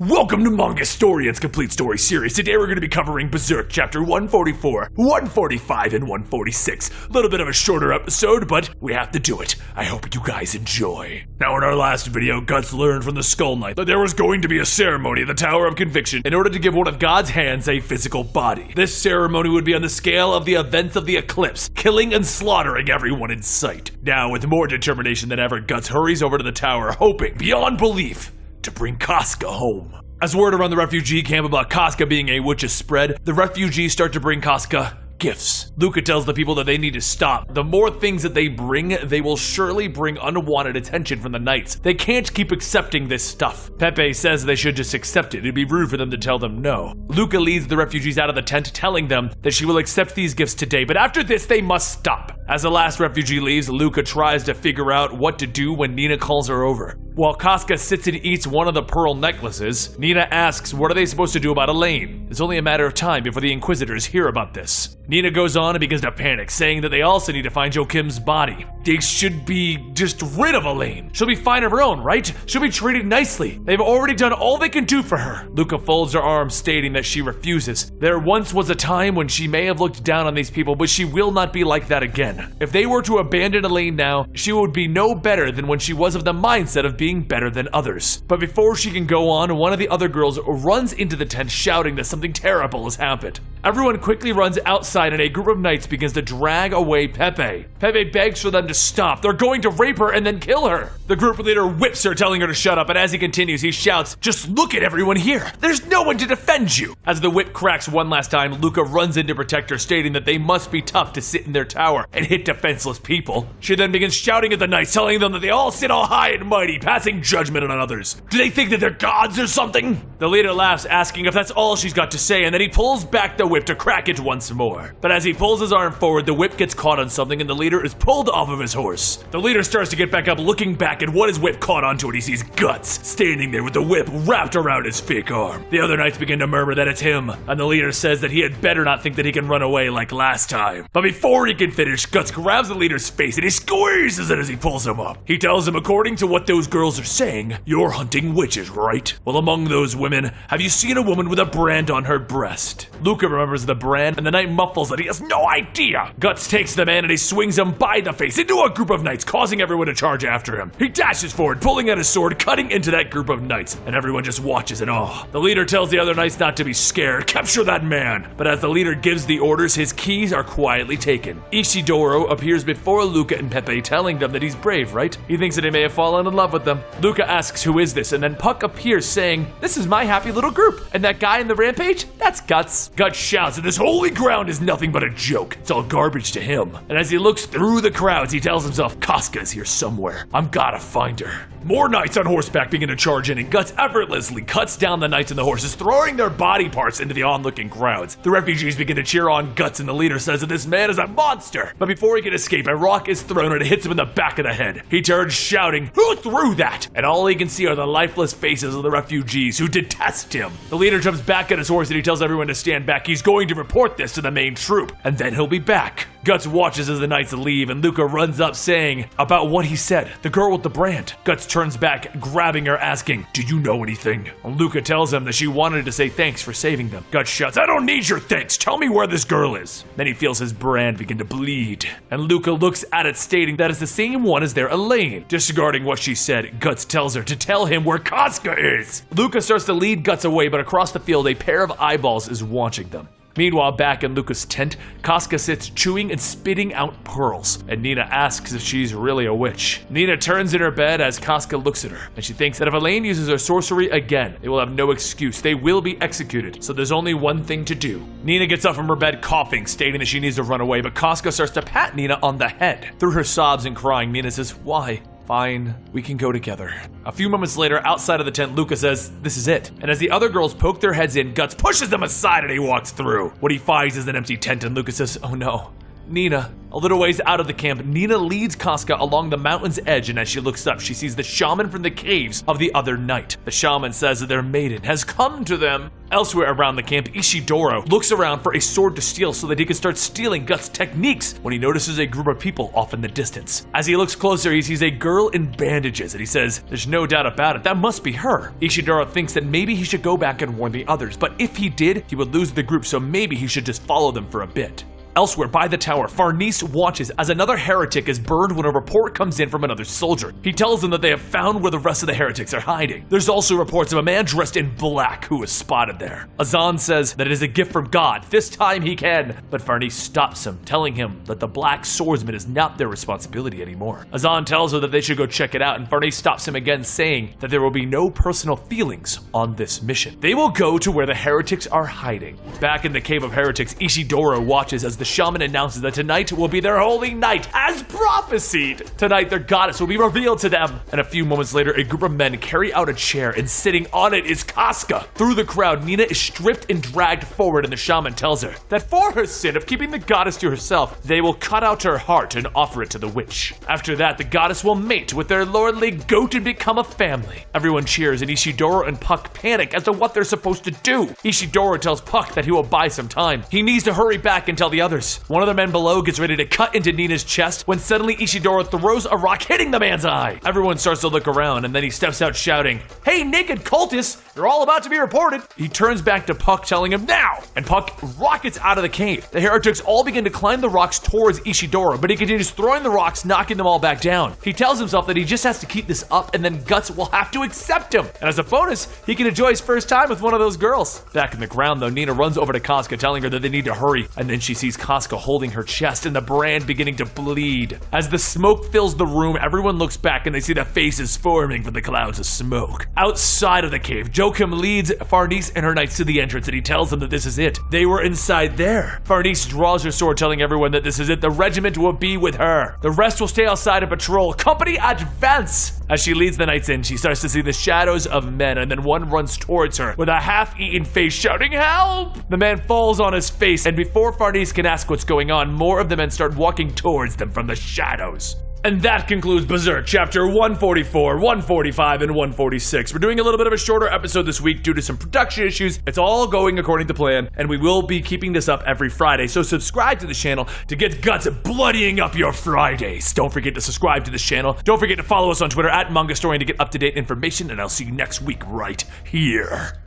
Welcome to Manga Story, its complete story series. Today we're going to be covering Berserk chapter 144, 145, and 146. A little bit of a shorter episode, but we have to do it. I hope you guys enjoy. Now in our last video, Guts learned from the Skull Knight that there was going to be a ceremony at the Tower of Conviction in order to give one of God's hands a physical body. This ceremony would be on the scale of the events of the eclipse, killing and slaughtering everyone in sight. Now with more determination than ever, Guts hurries over to the tower, hoping, beyond belief, to bring Casca home. As word around the refugee camp about Casca being a witch is spread, the refugees start to bring Casca gifts. Luca tells the people that they need to stop. The more things that they bring, they will surely bring unwanted attention from the knights. They can't keep accepting this stuff. Pepe says they should just accept it. It'd be rude for them to tell them no. Luca leads the refugees out of the tent, telling them that she will accept these gifts today, but after this they must stop. As the last refugee leaves, Luca tries to figure out what to do when Nina calls her over. While Casca sits and eats one of the pearl necklaces, Nina asks what are they supposed to do about Elaine? It's only a matter of time before the Inquisitors hear about this. Nina goes on and begins to panic, saying that they also need to find Joachim's body. They should be just rid of Elaine. She'll be fine of her own, right? She'll be treated nicely. They've already done all they can do for her. Luca folds her arms, stating that she refuses. There once was a time when she may have looked down on these people, but she will not be like that again. If they were to abandon Elaine now, she would be no better than when she was of the mindset of being better than others. But before she can go on, one of the other girls runs into the tent shouting that something terrible has happened. Everyone quickly runs outside and a group of knights begins to drag away Pepe. Pepe begs for them to stop. They're going to rape her and then kill her. The group leader whips her, telling her to shut up, and as he continues, he shouts, "Just look at everyone here. There's no one to defend you." As the whip cracks one last time, Luca runs in to protect her, stating that they must be tough to sit in their tower and hit defenseless people. She then begins shouting at the knights, telling them that they all sit all high and mighty, passing judgment on others. Do they think that they're gods or something? The leader laughs, asking if that's all she's got to say, and then he pulls back the whip to crack it once more. But as he pulls his arm forward, the whip gets caught on something and the leader is pulled off of his horse. The leader starts to get back up, looking back at what his whip caught onto, and he sees Guts standing there with the whip wrapped around his fake arm. The other knights begin to murmur that it's him, and the leader says that he had better not think that he can run away like last time. But before he can finish, Guts grabs the leader's face and he squeezes it as he pulls him up. He tells him, according to what those girls are saying, you're hunting witches, right? Well, among those women, have you seen a woman with a brand on her breast? Luca remembers the brand, and the knight muffles that he has no idea. Guts takes the man and he swings him by the face into a group of knights, causing everyone to charge after him. He dashes forward, pulling out his sword, cutting into that group of knights, and everyone just watches in awe. The leader tells the other knights not to be scared, capture that man. But as the leader gives the orders, his keys are quietly taken. Isidoro appears before Luca and Pepe, telling them that he's brave, right? He thinks that he may have fallen in love with them. Luca asks who is this, and then Puck appears saying, this is my happy little group. And that guy in the rampage? That's Guts. Guts shouts that this holy ground is nothing but a joke. It's all garbage to him. And as he looks through the crowds, he tells himself, Casca's here somewhere. I'm gotta find her. More knights on horseback begin to charge in, and Guts effortlessly cuts down the knights and the horses, throwing their body parts into the onlooking crowds. The refugees begin to cheer on Guts, and the leader says that this man is a monster. But before he can escape, a rock is thrown and it hits him in the back of the head. He turns shouting, who threw that? And all he can see are the lifeless faces of the refugees who detest him. The leader jumps back on his horse and he tells everyone to stand back. He's going to report this to the main troop, and then he'll be back. Guts watches as the knights leave, and Luca runs up saying about what he said, the girl with the brand. Guts turns back, grabbing her, asking, do you know anything? And Luca tells him that she wanted to say thanks for saving them. Guts shouts, I don't need your thanks, tell me where this girl is. Then he feels his brand begin to bleed, and Luca looks at it, stating that it's the same one as their Elaine. Disregarding what she said, Guts tells her to tell him where Casca is. Luca starts to lead Guts away, but across the field a pair of eyeballs is watching them. Meanwhile, back in Luca's tent, Casca sits chewing and spitting out pearls, and Nina asks if she's really a witch. Nina turns in her bed as Casca looks at her, and she thinks that if Elaine uses her sorcery again, they will have no excuse. They will be executed, so there's only one thing to do. Nina gets up from her bed coughing, stating that she needs to run away, but Casca starts to pat Nina on the head. Through her sobs and crying, Nina says, why? Fine, we can go together. A few moments later, outside of the tent, Luca says, this is it. And as the other girls poke their heads in, Guts pushes them aside and he walks through. What he finds is an empty tent, and Luca says, oh no, Nina. A little ways out of the camp, Nina leads Casca along the mountain's edge, and as she looks up, she sees the shaman from the caves of the other night. The shaman says that their maiden has come to them. Elsewhere around the camp, Ishidoro looks around for a sword to steal so that he can start stealing Guts' techniques when he notices a group of people off in the distance. As he looks closer, he sees a girl in bandages, and he says, there's no doubt about it, that must be her. Ishidoro thinks that maybe he should go back and warn the others, but if he did, he would lose the group, so maybe he should just follow them for a bit. Elsewhere by the tower, Farnese watches as another heretic is burned when a report comes in from another soldier. He tells them that they have found where the rest of the heretics are hiding. There's also reports of a man dressed in black who was spotted there. Azan says that it is a gift from God. This time he can. But Farnese stops him, telling him that the black swordsman is not their responsibility anymore. Azan tells her that they should go check it out, and Farnese stops him again, saying that there will be no personal feelings on this mission. They will go to where the heretics are hiding. Back in the cave of heretics, Ishidoro watches as the shaman announces that tonight will be their holy night, as prophesied. Tonight their goddess will be revealed to them. And a few moments later, a group of men carry out a chair, and sitting on it is Casca. Through the crowd, Nina is stripped and dragged forward, and the shaman tells her that for her sin of keeping the goddess to herself, they will cut out her heart and offer it to the witch. After that, the goddess will mate with their lordly goat and become a family. Everyone cheers, and Ishidoro and Puck panic as to what they're supposed to do. Ishidoro tells Puck that he will buy some time. He needs to hurry back and tell the others. One of the men below gets ready to cut into Nina's chest when suddenly Ishidoro throws a rock, hitting the man's eye. Everyone starts to look around, and then he steps out shouting, "Hey, naked cultists, you're all about to be reported." He turns back to Puck, telling him now, and Puck rockets out of the cave. The heretics all begin to climb the rocks towards Ishidoro, but he continues throwing the rocks, knocking them all back down. He tells himself that he just has to keep this up, and then Guts will have to accept him. And as a bonus, he can enjoy his first time with one of those girls. Back in the ground, though, Nina runs over to Casca, telling her that they need to hurry, and then she sees Casca holding her chest and the brand beginning to bleed. As the smoke fills the room, everyone looks back and they see the faces forming from the clouds of smoke. Outside of the cave, Joachim leads Farnese and her knights to the entrance, and he tells them that this is it. They were inside there. Farnese draws her sword, telling everyone that this is it. The regiment will be with her. The rest will stay outside and patrol. Company advance! As she leads the knights in, she starts to see the shadows of men, and then one runs towards her with a half-eaten face, shouting, "Help!" The man falls on his face, and before Farnese can ask what's going on, more of the men start walking towards them from the shadows. And that concludes Berserk, chapter 144, 145, and 146. We're doing a little bit of a shorter episode this week due to some production issues. It's all going according to plan, and we will be keeping this up every Friday, so subscribe to the channel to get Guts bloodying up your Fridays. Don't forget to subscribe to this channel. Don't forget to follow us on Twitter @MangaStorian to get up-to-date information, and I'll see you next week right here.